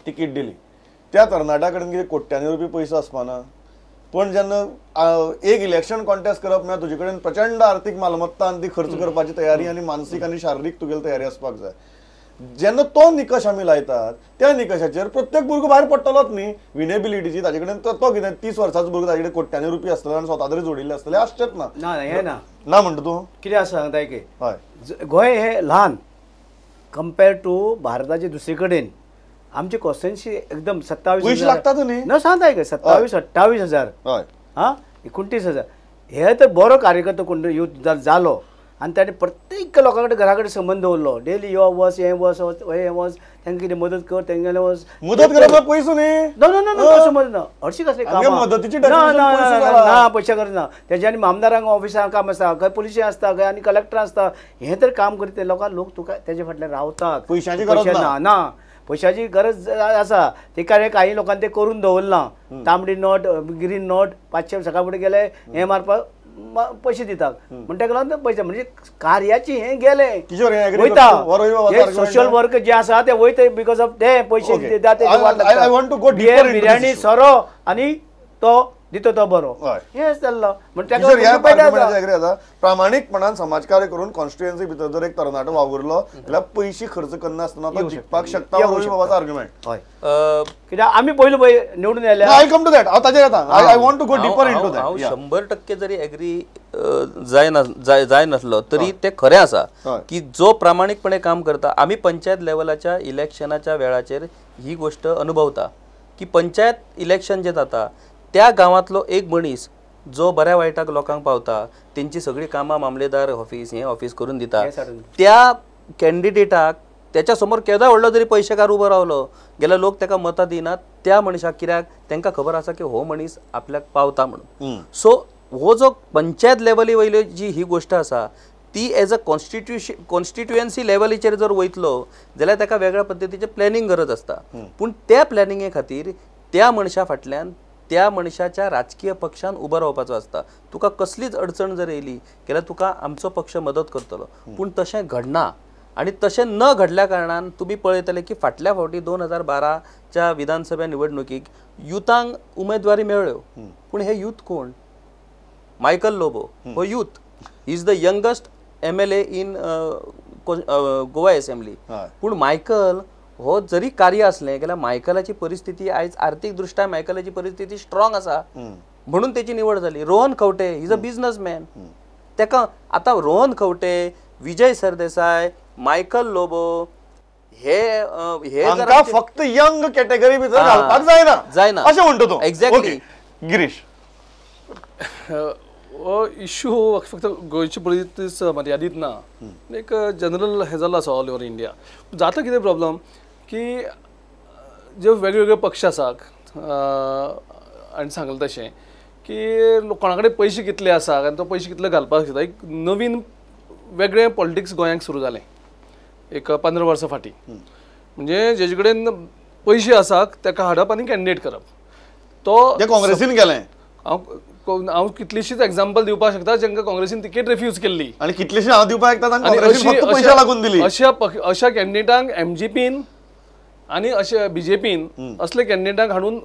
Ticket दिली त्या तरणाट्या कडेन कितें कोट्यांनी रुपये पयसो आसपाना पण जेन्ना एक इलेक्शन कॉन्टेस्ट करप म्हळ्यार तुजे कडेन प्रचंड आर्थीक मालमत्ता आनी ती खर्च करपाची तयारी आनी मानसीक आनी शारिरीक तुगेली तयारी आसपाक जाय जेन्ना तो निकश आमी लायतात त्या निकशाचेर प्रत्येक भुरगो भायर पडटलोच न्ही विनेबिलिटीची ताजे कडेन तो कितें 30 वर्साचो भुरगो ताजे कडेन कोट्यांनी रुपये आसतले आनी स्वता तरी जोडिल्ले आसतले आसचेच ना ना म्हणटा तूं कितें आसा सांगता की हय गोंय हे ल्हान कंपेर टू भारताचे दुसरे कडेन आमची कॉन्स्टिट्युएन्सी एकदम 27 लागतात न्ही न सांगता की 27-28 हय हां 29,000 हे तर बरो कार्यकर्तो कोण यूथ जालो आनी ताणें प्रत्येक लोकां कडेन घरा कडेन संबंद दवरलो डेली यो वच हे वच हे वच तांकां कितें मदत कर तांगेले वच मदत करप पयसो न्ही ना मदत ना हरशीं कसलें काम मदतीची ना पयशे करना तेजे आनी आमदारांक ऑफिसांत काम आसता खंय पुलिशे आसता खंय आनी कलेक्टर आसता हें तर काम करीत ते लोक तुका तेजे फाटल्यान रावतात पयशांची गरज ना पयशाची गरज आसा ते काही लोकांनी ते करून दवरलां तांबडी नोट ग्रीन नोट 500 सकाळ फुडें गेले हें मारपाक पैसे दितात म्हणून ताका लागून पयशे म्हणजे कार्याची हें गेले वयता सोशल वर्क जे आसा ते वयता बिकॉज ऑफ ते पयशे बिर्याणी सोरो आनी तो दितो तो बरो हेच जाल्लो म्हणजे प्रामाणीकपणान समाजकार्य करून कॉन्स्टिट्युएन्सी भितर जर एक तरणाटो वावुरलो जाल्यार पयशे खर्च करना आसतना तो जिखपाक शकता बाबाचो आर्ग्युमेंट हय कित्याक आमी पयलो पळय निवडून येयले आय कम टू दॅट हांव ताजेर येता I want to go deeper into that हांव 100% जरी एग्री जाय नसलो तरी ते खरें आसा की जो प्रामाणिकपणे काम करता आमी पंचायत लेवलाच्या इलेक्शनाच्या वेळाचेर ही गोष्ट अनुभवता की पंचायत इलेक्शन जे जाता त्या गांवांतलो एक मनीस जो बऱ्या वायटाक लोकांक पावता तेंची सगळी कामां मामलेदार ऑफिस हे ऑफिस करून दिता त्या कॅन्डिडेटाक त्याच्या समोर केदा व्हडलो जरी पयशेकार उबो रावलो गेल्यार लोक ताका मतां दिनात त्या मनशाक कित्याक तांकां खबर आसा की हो मनीस आपल्याक पावता म्हणून सो हो जो पंचायत लेवली वयली जी ही गोष्ट आसा ती एज अ कॉन्स्टिट्युएन्सी लेवलीचेर जर वयतलो जाल्यार ताका वेगळ्या पद्दतीचे प्लॅनिंग गरज आसता पूण त्या प्लॅनिंगे खातीर त्या मनशा फाटल्यान त्या मनशाच्या राजकीय पक्षान उबो रावपाचो आसता तुका कसलीच अडचण जर येयली जाल्यार तुका आमचो पक्ष मदत करतलो पूण तशें घडना आणि तशें न घडल्या कारणान तुम्ही पळयतले की फाटल्या फावटी 2012च्या विधानसभा निवडणुकीक युथांक उमेदवारी मेळ्ळ्यो पूण हे युथ कोण मायकल लोबो हो youth is the youngest MLA in Goa assembly पूण मायकल हो जरी कार्य असलें जाल्यार मायकलाची परिस्थिती आयज आर्थीक दृश्ट्या मायकलाची परिस्थिती स्ट्रॉंग आसा म्हणून तेची निवड जाली Rohan Khaunte is a businessman तेका आतां रोहन खंवटे विजय सरदेसाय मायकल लोबो हे फक्त यंग कॅटेगरी भितर घालपाक जायना अशें म्हणटा तूं एक्झॅक्टली गिरीश इश्यू फक्त गोंयची परिस्थिती मर्यादीत ना एक जनरल हे जाल्लो आसा ऑल ओव्हर इंडिया जाता कितें प्रॉब्लम की जे वेगवेगळे पक्ष आसात आनी सांगलें तशें की कोणा कडेन पयशे कितले आसा आनी तो पयशे कितले घालपाक शकता एक नवीन वेगळें पॉलिटिक्स गोंयांत सुरू जालें एक 15 वर्सां फाटीं म्हणजे जेजे कडेन पयशे आसा ताका हाडप आनी कॅन्डिडेट करप तो काँग्रेसीन केलें हांव कितलीशीच एग्जांपल दिवपाक शकता जांकां काँग्रेसीन तिकेट रिफ्यूज केल्ली आनी कितलीशी हांव दिवपाक शकता तांकां काँग्रेसीन फक्त पयशा लागून दिली अशा कॅन्डिडेटांक MGPन आनी अशा BJPन असले कॅन्डिडेटांक हाडून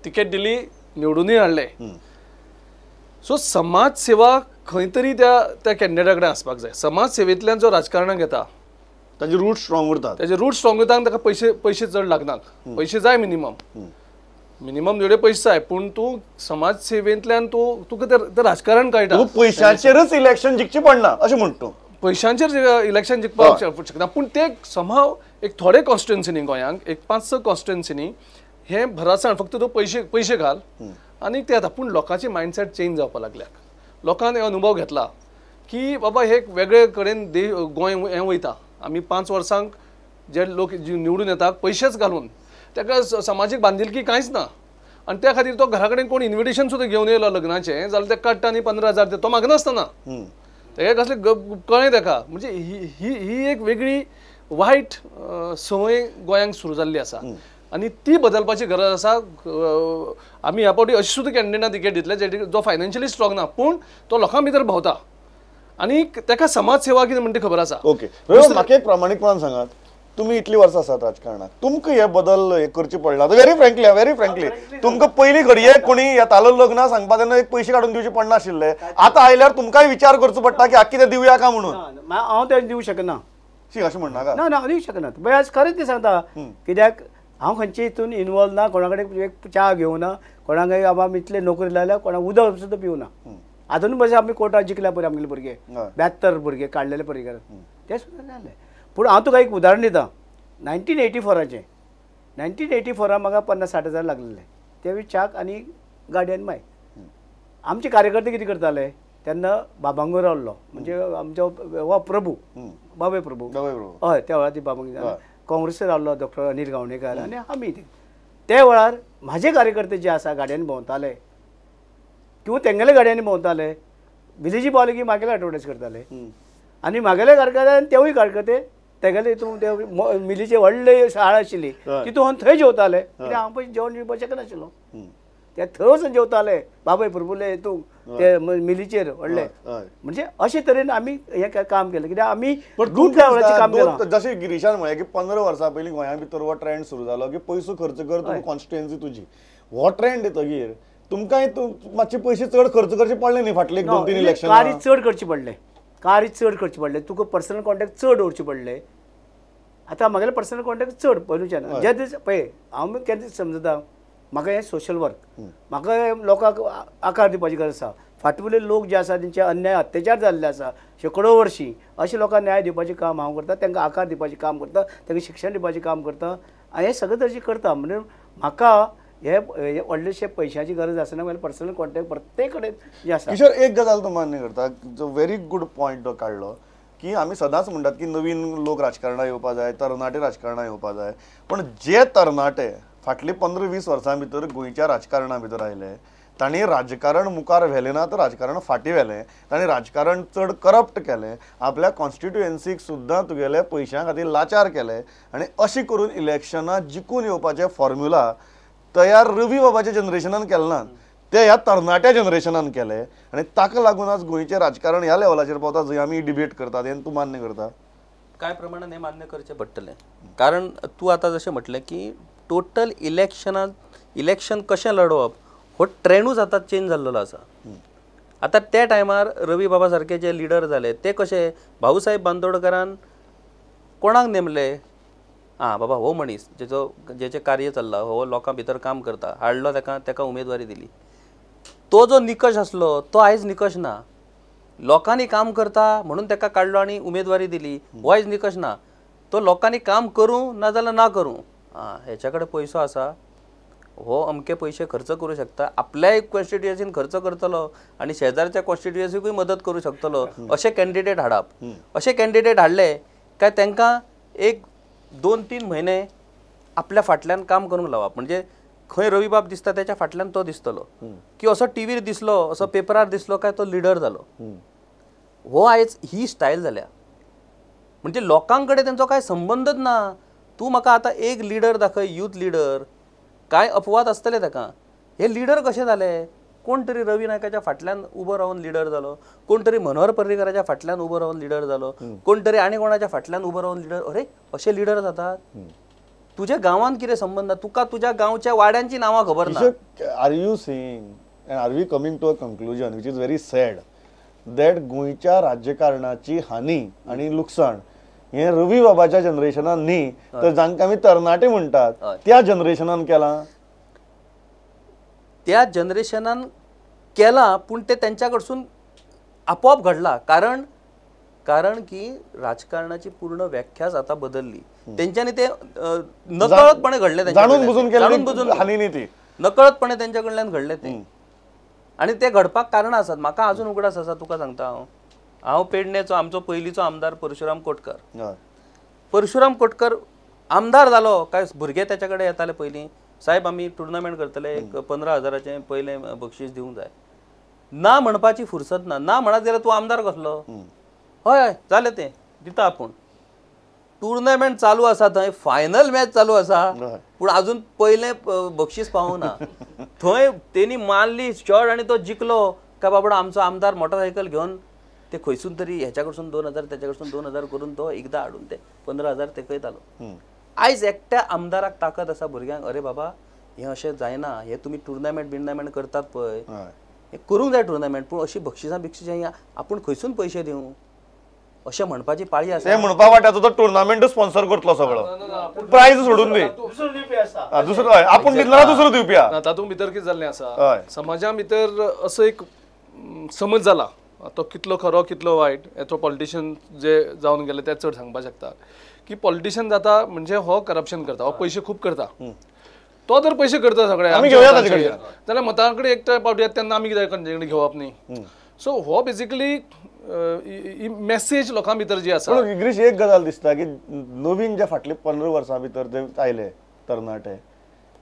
तिकेट दिली निवडूनय हाडले सो समाज सेवा खंय तरी त्या कॅन्डिडेटा कडेन आसपाक जाय समाज सेवेंतल्यान जो राजकारणाक येता ताजे रूट स्ट्रॉंग उरतात ताजे रूट स्ट्रॉंग उरता ताका पयशे चड लागनात पयशे जाय मिनिमम जेवढे पयशे जाय पूण तूं समाज सेवेंतल्यान तुका तें राजकारण कळटा पयशांचेरच इलेक्शन जिखची पडना अशें म्हणटा पयशांचेर इलेक्शन जिखपाक शकना पूण ते समहाव एक थोडे कॉन्स्टिट्युएन्सीनी गोंयांक एक 5-6 कॉन्स्टिट्युएन्सीनी हे भरासण फक्त तूं पयशे घाल आनी ते जाता पूण लोकांचे मायंडसेट चेंज जावपाक लागल्यात लोकांनी अनुभव घेतला की बाबा हे वेगळे कडेन गोंय हें वयता आमी 5 वर्सांक जे लोक निवडून येतात पयशेच घालून ताका समाजीक बांदिलकी कांयच ना आनी त्या खातीर तो घरा कडेन कोण इन्विटेशन सुद्दां घेवन येयलो लग्नाचें जाल्यार ते काडटा आनी 15,000 तो मागनासतना तेका कसलें कळ्ळें ताका म्हणजे ही एक वेगळी वायट संवय गोंयांक सुरू जाल्ली आसा आनी ती बदलपाची गरज आसा आमी ह्या फावटी अशें सुद्दां कॅन्डिडेटांक तिकेट दितले जो फायनान्शियली स्ट्रॉंग ना पूण तो लोकां भितर भोंवता आनी ताका समाज सेवा कितें म्हणटा खबर आसा ओके म्हाका एक प्रामाणीकपणान सांगात तुम्ही इतली वर्सां आसात राजकारणात, तुमकां हे बदल हे करचे पडना? व्हेरी फ्रँकली तुमकां पयलीं घडये कोणी येतालो लग्न सांगपा तेन्ना एक पयशे काडून दिवचे पडना आशिल्ले, आतां आयल्यार तुमकांय विचार करचो पडटा की आख्खी ते दिवया का म्हणून. हांव ते दिवंक शकना. अशें म्हणनाका. ना हांव दिवंक शकना. पळय आज खरेंच ती सांगता, कित्याक हांव खंयचे हितून इनवॉल्व ना, कोणा कडेन एक च्या घेवना, कोणाक बाबा इतले नोकरी लायल्या, कोणाक उदक सुद्दां पिवना. आजून पळय आमी कोर्टात जिखल्या पळय आमगेले भुरगे 72 भुरगे काडलेले परिकार ते सुद्दां जाले. पूण हांव तुका एक उदाहरण दितां. 1984 म्हाका 50-60 हजार लागलेले, ते च्याक आनी गाडी आनी माय. आमचे कार्यकर्ते कितें करताले तेन्ना बाबांगो रावल्लो, म्हणजे आमचो हो प्रभू बाबे प्रभू हय, त्या वेळार ती बाबांगो काँग्रेसीत रावल्लो डॉक्टर अनिल गावणेकार आनी आमी ते वेळार म्हाजे कार्यकर्ते जे आसा गाडयांनी भोंवताले किंवा तेंगेले गाडयांनी भोंवताले, विलेजी पावले की म्हागेले एडवर्टायज करताले आनी म्हागेले कार्यकर्ते तेवूय कार्यकर्ते तेगेले हितून ते मिलीचे व्हडले शाळा आशिल्ली तितून थंय जेवताले. कित्याक हांव पयलीं जेवण जेवपाक शकनाशिल्लो, ते थंय वचून जेवताले बाबाय प्रभुले हितून ते मिलीचेर व्हडले. म्हणजे अशे तरेन आमी हें काम केलें, कित्याक आमी रूट लेवलाचें काम केलां. जशें गिरीशान म्हळें की 15 वर्सां पयलीं गोंया भितर हो ट्रेंड सुरू जालो की पयसो खर्च कर, तुका कॉन्स्टिट्युएन्सी तुजी. हो ट्रेंड येतगीर तुमकांय मातशे पयशे चड खर्च करचे पडले न्ही फाटले 2-3 इलेक्शन? कार्य चड करचे पडले, तुका पर्सनल कॉन्टॅक्ट चड दवरचे पडले. आतां म्हागेले पर्सनल कॉन्टॅक्ट चड पयलूच्यान. जे दीस पळय हांव केन्ना समजता, म्हाका हें सोशल वर्क, म्हाका लोकांक आकार दिवपाची गरज आसा. फाटफुडले लोक जे आसा तेंचे अन्याय अत्याचार जाल्ले आसा शेकडो वर्षी, अशे लोकांक न्याय दिवपाचें काम हांव करता, तांकां आकार दिवपाचें काम करता, तांकां शिक्षण दिवपाचें काम करता. हांव हें सगळें तरेचें करता. म्हणजे म्हाका हे व्हडलेशे पयशांची गरज आसना. म्हाका पर्सनल कॉन्टॅक्ट प्रत्येक कडेन जे आसा. किशोर, एक गजाल तूं मान्य करता, जो व्हेरी गुड पॉयंट तो काडलो की आमी सदांच म्हणटात की नवीन लोक राजकारणांत येवपा जाय, तरणाटे राजकारणांत येवपा जाय. पण जे तरणाटे फाटलीं 15-20 वर्सां भितर गोंयच्या राजकारणा भितर आयले, तांणी राजकारण मुखार व्हेलें ना तर राजकारण फाटीं व्हेलें. तांणी राजकारण चड करप्ट केलें, आपल्या कॉन्स्टिट्युएन्सीक सुद्दां तुगेले पयशां खातीर लाचार केले आनी अशें करून इलेक्शनां जिखून येवपाचे फॉर्म्युला तयार रवी बाबाच्या जनरेशनान केलें ना, ते ह्या तरणाट्या जनरेशनान केले. आनी ताका लागून आज गोंयचें राजकारण ह्या लेवलाचेर पावता जंय आमी डिबेट करतात. हें तूं मान्य करता? काय प्रमाणात हे मान्य करचें पडटलें. कारण तूं आतां जशें म्हटलें की टोटल इलेक्शन कशें लडोवप हो ट्रेंडूच आतां चेंज जाल्लो आसा. आतां त्या टायमार रवी बाबा सारके जे लिडर जाले ते कशे भाऊसाहेब बांदोडकरान कोणाक नेमले? बाबा हो मनीस जेचें कार्य चल्लां, हो लोकां भितर काम करता, हाडलो ताका उमेदवारी दिली. तो जो निकश आसलो तो आयज निकश ना. लोकांनी काम करता म्हणून ताका काडलो आनी उमेदवारी दिली, हो आयज निकश ना. तो लोकांनी काम करूं ना जाल्यार ना करूं, हेच्या कडेन पयसो आसा, हो अमके पयशे खर्च करूं शकता, आपल्याय कॉन्स्टिट्युएन्सीन खर्च करतलो आनी शेजारच्या कॉन्स्टिट्युएन्सीकूय मदत करूं शकतलो, अशे कॅन्डिडेट हाडप. अशे कॅन्डिडेट हाडले काय तांकां 1-2-3 म्हयने आपल्या फाटल्यान काम करूंक लावप. म्हणजे खंय रवी बाब दिसता त्याच्या फाटल्यान तो दिसतलो, की असो टीव्हीर दिसलो, असो पेपरार दिसलो काय तो लिडर जालो. हो आयज ही स्टायल जाल्या. म्हणजे लोकां कडेन तेंचो काय संबंधच ना. तूं म्हाका आतां एक लिडर दाखय, यूथ लिडर, काय अपवाद आसतले ताका. हे लिडर कशे जाले? कोण तरी रवी नायकाच्या फाटल्यान उबो रावन लिडर जालो, कोण तरी मनोहर पर्रीकाराच्या फाटल्यान उबो रावन लिडर जालो, कोण तरी आनी कोणाच्या फाटल्यान उबो रावन लिडर. अरे अशे लिडर जातात? तुझ्या गांवांत कितें संबंध? तुका तुझ्या गांवच्या वाड्यांची नांवां खबर ना. Are you saying and are we coming to a conclusion which is very sad that गोंयच्या राज्यकारणाची हानी आणि लुकसाण हे रवी बाबाच्या जनरेशनान न्ही तर जांकां आमी तरणाटे म्हणटात त्या जनरेशनान केलां. त्या जनरेशनान केला, पूण ते त्यांच्या कडसून आपोआप घडला. कारण की राजकारणाची पूर्ण व्याख्याच आता बदलली. त्यांच्यानी ते नकळतपणे घडले, जाणून बुजून हानी न्ही ती, नकळतपणे त्यांच्या कडल्यान घडले ते. आणि ते घडपाक कारण आसात. म्हाका अजून उगडास आसा, तुका सांगता हांव पेडणेचो आमचो पयलींचो आमदार परशुराम कोटकर आमदार जालो काय भुरगे त्याच्या कडेन येताले पयलीं, साहेब आमी टुर्नामेंट करतले, 15,000 पयले बक्षीस दिवंक जाय. ना म्हणपाची फुरसत ना. ना म्हणत जाल्यार तूं आमदार कसलो? हय जालें तें दिता आपूण. टुर्नामेंट चालू आसा, थंय फायनल मॅच चालू आसा, पूण अजून पयलें बक्षीस पावूना. थंय तेणी मारली शॉट आनी तो जिखलो काय बाबडो आमचो आमदार मोटरसायकल घेवन ते खंयसून तरी ह्याच्या कडसून 2000 त्याच्या कडसून 2000 करून तो एकदा हाडून ते 15,000 ते खंय घालो. आयज एकट्या आमदाराक ताकद आसा भुरग्यांक अरे बाबा हे अशें जायना, हे तुमी टुर्नामेंट करतात पळय, हे करूंक जाय टुर्नामेंट, पूण अशी बक्षिसां आपूण खंयसून पयशे दिवं अशें म्हणपाची पाळी आसा. ते म्हणपा वाट्याचो तो टुर्नामेंट स्पॉन्सर करतलो सगळो, प्राइज सोडून दी दुसरो आपूण दितलो ना दुसरो दिवपी आहा. तातूंत भितर कितें जाल्लें आसा, समाजा भितर असो एक समज जाला, तो कितलो खरो कितलो वायट हेचो पॉलिटिशियन जे जावन गेले ते चड सांगपाक शकता की पॉलिटिशियन जाता म्हणजे हो करप्शन करता, हो पयशे खूब करता. तो जर पयशे करता सगळे जाल्यार मतां कडेन एकठांय पावटी तेन्ना आमी कितें तांचे कडेन घेवप न्ही. सो हो बेसिकली मेसेज लोकां भितर जी आसा. गिरीश एक गजाल दिसता की नवीन जे फाटले 15 वर्सां भितर जे आयले तरणाटे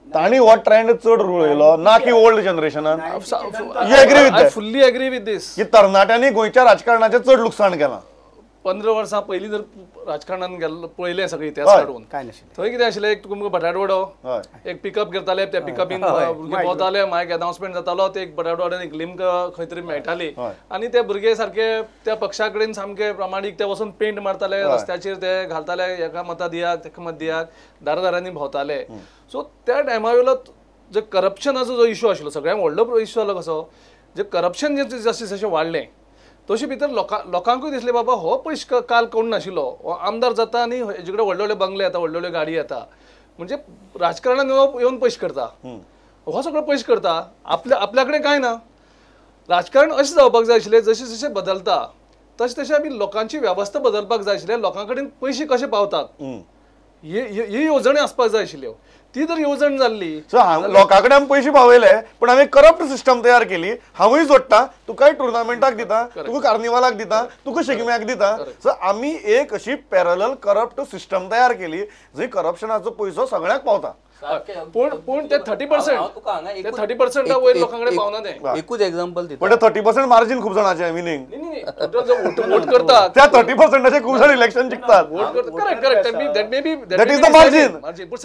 तांणी हो ट्रेंड चड रुळयलो ना की ओल्ड जनरेशनान. फुल्ली एग्री विथ दीस की तरणाट्यांनी गोंयच्या राजकारणाचें चड लुकसाण केलां. 15 वर्सां पयलीं जर राजकारणान गेल्लो पळयलें सगळें इतिहास काडून थंय कितें आशिल्लें, एक तुमकां बटाट वडो, एक पिकअप घेताले, त्या पिकअपीन भुरगे भोंवताले, मागीर अनाउन्समेंट जातालो, ते एक बटाट वड्यान एक लिंक खंय तरी मेळटाली आनी ते भुरगे सारके त्या पक्षा कडेन सामके प्रामाणीक ते वचून पेंट मारताले, रस्त्याचेर ते घालताले, एका मतां दियात तेका मत दियात, दारादारांनी भोंवताले. सो त्या टायमा वयलो जो करप्शनाचो जो इश्यू आशिल्लो सगळ्यांत व्हडलो इश्यू जालो कसो, जे करप्शन जे जशें जशें वाडलें तशें भितर लोकांकूय दिसलें बाबा हो पयशे काल कोण नाशिल्लो, हो आमदार जाता आनी हेजे कडेन व्हडले व्हडले बंगले येता, व्हडले व्हडले गाडी येता, म्हणजे राजकारणान येवन पयशे करता, हो सगळो पयशे करता, आपल्या कडेन कांय ना. राजकारण अशें जावपाक जाय आशिल्लें जशें जशें बदलता तशें तशें आमी लोकांची वेवस्था बदलपाक जाय आशिल्लें, लोकां कडेन पयशे कशे पावतात ही येवजणी आसपाक जाय आशिल्ल्यो. ती जर येवजण जाल्ली लोकां कडेन पयशे पावयले पण आमी करप्ट सिस्टम तयार केली. हांवूय जोडटा, तुकाय टुर्नामेंटाक दिता, तुका कार्निवालाक दिता, तुका शिगम्याक दिता. सो आमी एक अशी पॅरलल करप्ट सिस्टम तयार केली जंय करप्शनाचो पयसो सगळ्याक पावता. पूण ते 30% वयर लोकां कडेन पावना. ते एकूच एक्झाम्पल दिता, पण 30% मार्जिन खूप जाणांचे विनिंग वोट करतात त्या 30%चे खूप जण इलेक्शन जिखतात. That is the margin,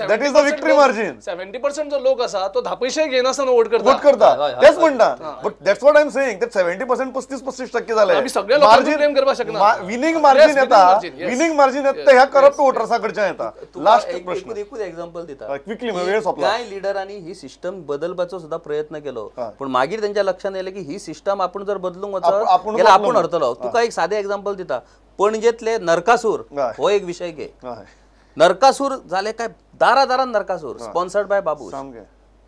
that is the victory margin. 70% जो लोक आसा तो 10 पैसे घेनासतना वोट करता. तेच म्हणटा, but that's what I am saying, that 70% 35% जाले. आमी सगळे लोकांक ब्लेम करपाक शकना. विनिंग मार्जिन येता, विनिंग मार्जिन येता ह्या करप्ट वोटर्सा कडच्यान येता. लास्ट प्रश्न एकूच एक्झाम्पल दिता. काय लिडरांनी ही सिस्टम बदलपाचो सुद्धा प्रयत्न केलो, पण मागीर त्यांच्या लक्षात येयलें की ही सिस्टम आपण जर बदलूंक वचत गेल्यार आपण हरतलो. तुका एक सादें एक्झाम्पल दिता, पणजेतले नरकासूर हो एक विषय घे. नरकासूर जाले काय दारादारान नरकासूर स्पॉन्सर्ड बाय बाबू.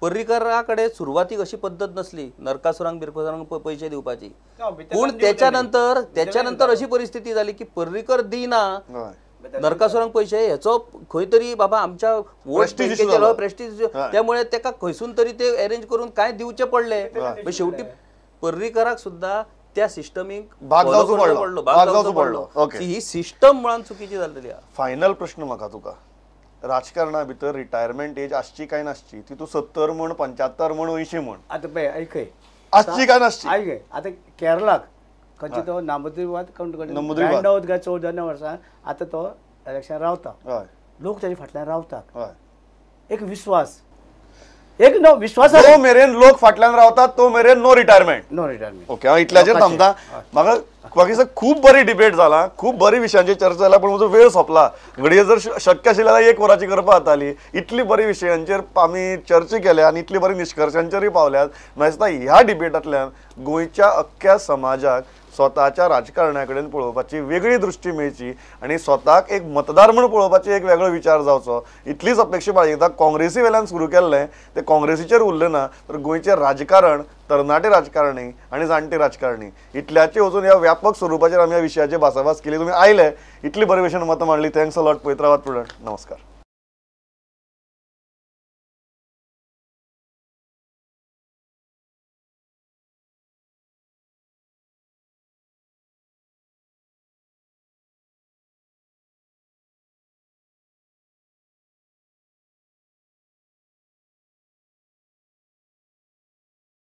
पर्रीकरा कडेन सुरवातीक अशी पद्धत नसली नरकासुरांक बिरकासुरांक पयशे दिवपाची, पूण त्याच्यानंतर अशी परिस्थिती जाली की पर्रीकर दिना नरकासुरांक पयशे, हेचो खंय तरी बाबा आमच्या प्रेस्टीज, त्यामुळे तेका खंयसून तरी ते अरेंज करून काय दिवचे पडले. शेवटी पर्रीकराक सुद्धा त्या सिस्टमीक भाग जावचो पडलो. ही सिस्टम मुळान चुकीची जाल्ली. फायनल प्रश्न म्हाका तुका, राजकारणा भितर रिटायरमेंट एज आसची काय नासची, ती तूं 70 म्हण 75 म्हण 80 म्हण आतां पळय ऐकय आसची काय नासची. आयकय आतां केरळाक खंयची तो नामद्रीवाद कावंट काय 14 वर्सां आतां तो इलेक्शन रावता, लोक ताचे फाटल्यान रावतात. एक विश्वास, एक नो विश्वास जो मेरेन लोक फाटल्यान रावतात तो मेरेन नो रिटायरमेंट. ओके, हांव इतल्याचेर थांबता. म्हाका खूब बरी डिबेट जाला, खूब बरी विशयांचेर चर्चा जाला, पण म्हजो वेळ सोंपला. घडये जर शक्य आशिल्लें जाल्यार 1 वराची करपाक जाताली. इतली बरी विशयांचेर आमी चर्चा केल्या आनी इतली बरी निश्कर्शांचेरूय पावल्यात. म्हाका दिसता ह्या डिबेटांतल्यान गोंयच्या अख्ख्या समाजाक स्वताच्या राजकारणा कडेन पळोवपाची वेगळी दृश्टी मेळची आनी स्वताक एक मतदार म्हणून पळोवपाची एक वेगळो विचार जावचो, इतलीच अपेक्षा बाळगिता. काँग्रेसी वेल्यान सुरू केल्लें ते काँग्रेसीचेर उरलें ना, तर गोंयचें राजकारण, तरणाटे राजकारणी आनी जाणटे राजकारणी इतल्याचे वचून ह्या व्यापक स्वरुपाचेर आमी ह्या विशयाचेर भासाभास केली. तुमी आयले, इतली बरे भशेन मतां मांडली. Thanks a lot. पळयत रावात प्रुडंट. नमस्कार.